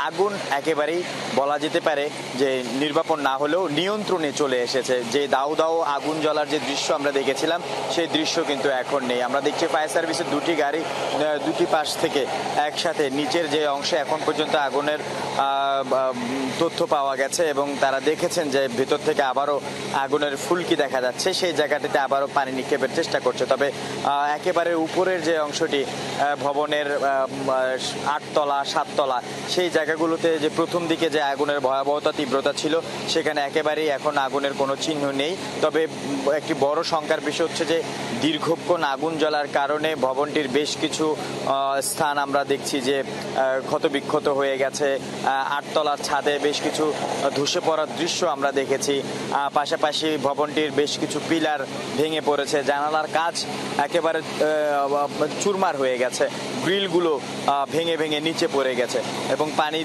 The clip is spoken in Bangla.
আগুন একেবারেই বলা যেতে পারে যে নির্বাপন না হলেও নিয়ন্ত্রণে চলে এসেছে। যে দাউ দাউ আগুন জ্বলার যে দৃশ্য আমরা দেখেছিলাম সেই দৃশ্য কিন্তু এখন নেই। আমরা দেখছি ফায়ার সার্ভিসের দুটি গাড়ি দুটি পাশ থেকে একসাথে নিচের যে অংশে এখন পর্যন্ত আগুনের তথ্য পাওয়া গেছে এবং তারা দেখেছেন যে ভেতর থেকে আবারও আগুনের ফুলকি দেখা যাচ্ছে, সেই জায়গাটিতে আবারও পানি নিক্ষেপের চেষ্টা করছে। তবে একেবারে উপরের যে অংশটি ভবনের 8 তলা 7 তলা সেই জায়গাগুলোতে যে প্রথম দিকে যে আগুনের ভয়াবহতা তীব্রতা ছিল সেখানে একেবারেই এখন আগুনের কোনো চিহ্ন নেই। তবে একটি বড় শঙ্কার বিষয় হচ্ছে যে দীর্ঘক্ষণ আগুন জ্বলার কারণে ভবনটির বেশ কিছু স্থান আমরা দেখছি যে ক্ষতবিক্ষত হয়ে গেছে। 8 তলার ছাদে বেশ কিছু ধসে পড়ার দৃশ্য আমরা দেখেছি। পাশাপাশি ভবনটির বেশ কিছু পিলার ভেঙে পড়েছে, জানালার কাচ একেবারে চুরমার হয়ে গেছে, গ্রিলগুলো ভেঙে ভেঙে নিচে পড়ে গেছে এবং পানি